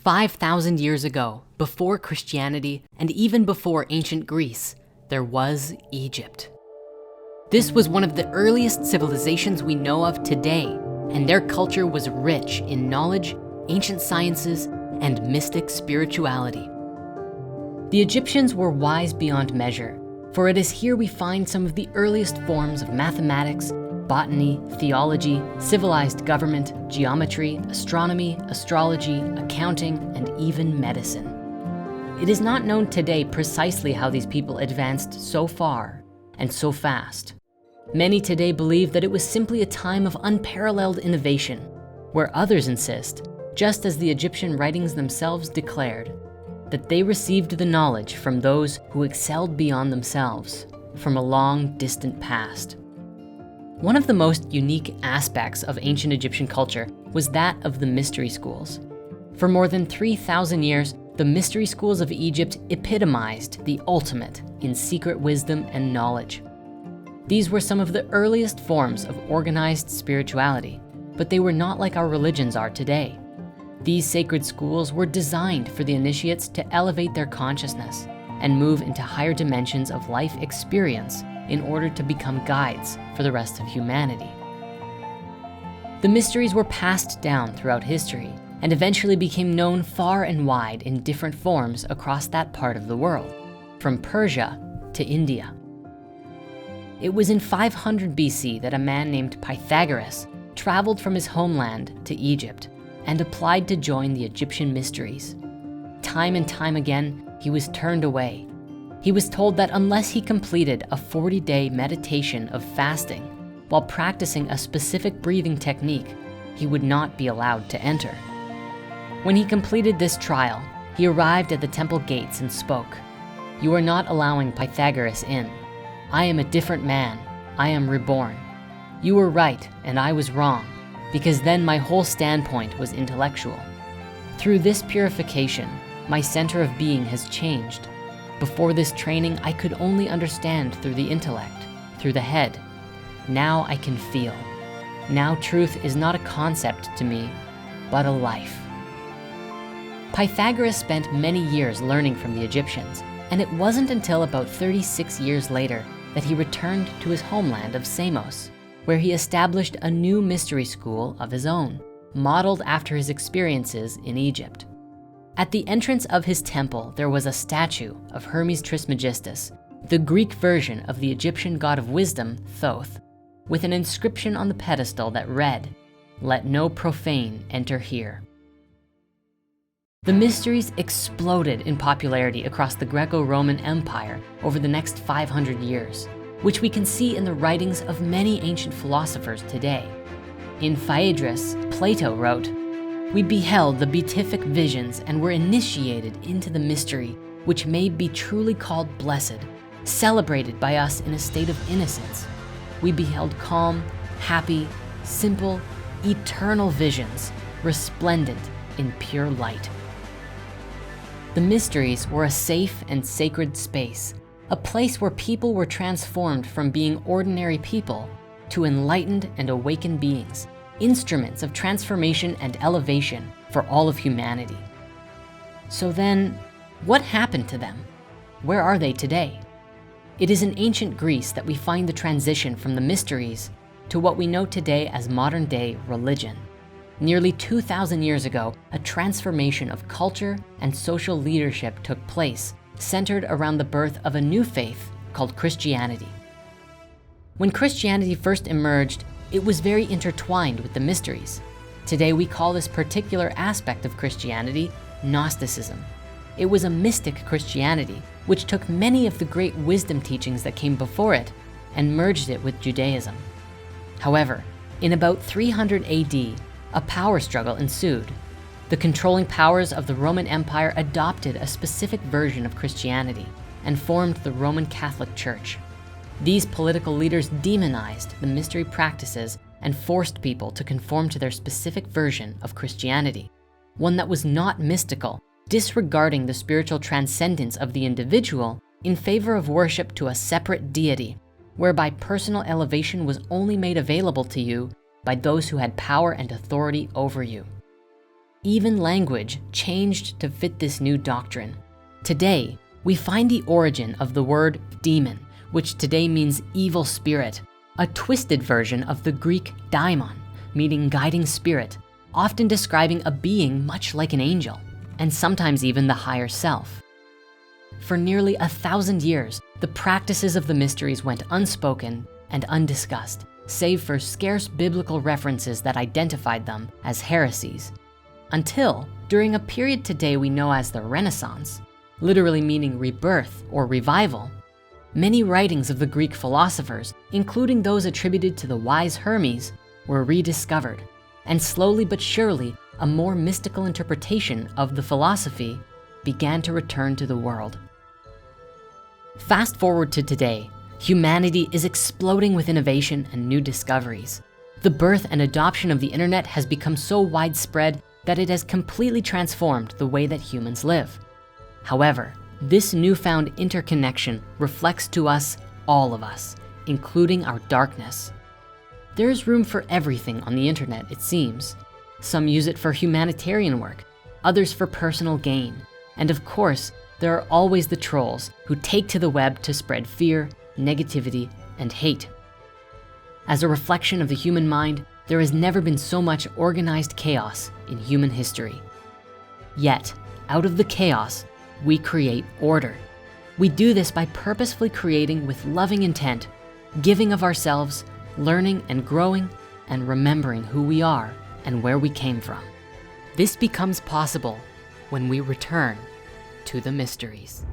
5,000 years ago, before Christianity and even before ancient Greece, there was Egypt. This was one of the earliest civilizations we know of today, and their culture was rich in knowledge, ancient sciences, and mystic spirituality. The Egyptians were wise beyond measure, for it is here we find some of the earliest forms of mathematics, botany, theology, civilized government, geometry, astronomy, astrology, accounting, and even medicine. It is not known today precisely how these people advanced so far and so fast. Many today believe that it was simply a time of unparalleled innovation, where others insist, just as the Egyptian writings themselves declared, that they received the knowledge from those who excelled beyond themselves, from a long, distant past. One of the most unique aspects of ancient Egyptian culture was that of the mystery schools. For more than 3,000 years, the mystery schools of Egypt epitomized the ultimate in secret wisdom and knowledge. These were some of the earliest forms of organized spirituality, but they were not like our religions are today. These sacred schools were designed for the initiates to elevate their consciousness and move into higher dimensions of life experience in order to become guides for the rest of humanity. The mysteries were passed down throughout history and eventually became known far and wide in different forms across that part of the world, from Persia to India. It was in 500 BC that a man named Pythagoras traveled from his homeland to Egypt and applied to join the Egyptian mysteries. Time and time again, he was turned away. He was told that unless he completed a 40-day meditation of fasting while practicing a specific breathing technique, he would not be allowed to enter. When he completed this trial, he arrived at the temple gates and spoke, "You are not allowing Pythagoras in. I am a different man. I am reborn. You were right and I was wrong, because then my whole standpoint was intellectual. Through this purification, my center of being has changed. Before this training, I could only understand through the intellect, through the head. Now I can feel. Now truth is not a concept to me, but a life." Pythagoras spent many years learning from the Egyptians, and it wasn't until about 36 years later that he returned to his homeland of Samos, where he established a new mystery school of his own, modeled after his experiences in Egypt. At the entrance of his temple, there was a statue of Hermes Trismegistus, the Greek version of the Egyptian god of wisdom, Thoth, with an inscription on the pedestal that read, "Let no profane enter here." The mysteries exploded in popularity across the Greco-Roman Empire over the next 500 years, which we can see in the writings of many ancient philosophers today. In Phaedrus, Plato wrote, "We beheld the beatific visions and were initiated into the mystery, which may be truly called blessed, celebrated by us in a state of innocence. We beheld calm, happy, simple, eternal visions, resplendent in pure light." The mysteries were a safe and sacred space, a place where people were transformed from being ordinary people to enlightened and awakened beings, instruments of transformation and elevation for all of humanity. So then, what happened to them? Where are they today? It is in ancient Greece that we find the transition from the mysteries to what we know today as modern-day religion. Nearly 2,000 years ago, a transformation of culture and social leadership took place, centered around the birth of a new faith called Christianity. When Christianity first emerged, it was very intertwined with the mysteries. Today, we call this particular aspect of Christianity Gnosticism. It was a mystic Christianity, which took many of the great wisdom teachings that came before it and merged it with Judaism. However, in about 300 AD, a power struggle ensued. The controlling powers of the Roman Empire adopted a specific version of Christianity and formed the Roman Catholic Church. These political leaders demonized the mystery practices and forced people to conform to their specific version of Christianity, one that was not mystical, disregarding the spiritual transcendence of the individual in favor of worship to a separate deity, whereby personal elevation was only made available to you by those who had power and authority over you. Even language changed to fit this new doctrine. Today, we find the origin of the word demon, which today means evil spirit, a twisted version of the Greek daimon, meaning guiding spirit, often describing a being much like an angel, and sometimes even the higher self. For nearly 1,000 years, the practices of the mysteries went unspoken and undiscussed, save for scarce biblical references that identified them as heresies. Until during a period today we know as the Renaissance, literally meaning rebirth or revival, many writings of the Greek philosophers, including those attributed to the wise Hermes, were rediscovered, and slowly but surely, a more mystical interpretation of the philosophy began to return to the world. Fast forward to today, humanity is exploding with innovation and new discoveries. The birth and adoption of the internet has become so widespread that it has completely transformed the way that humans live. However, this newfound interconnection reflects to us, all of us, including our darkness. There's room for everything on the internet, it seems. Some use it for humanitarian work, others for personal gain. And of course, there are always the trolls who take to the web to spread fear, negativity, and hate. As a reflection of the human mind, there has never been so much organized chaos in human history. Yet, out of the chaos, we create order. We do this by purposefully creating with loving intent, giving of ourselves, learning and growing, and remembering who we are and where we came from. This becomes possible when we return to the mysteries.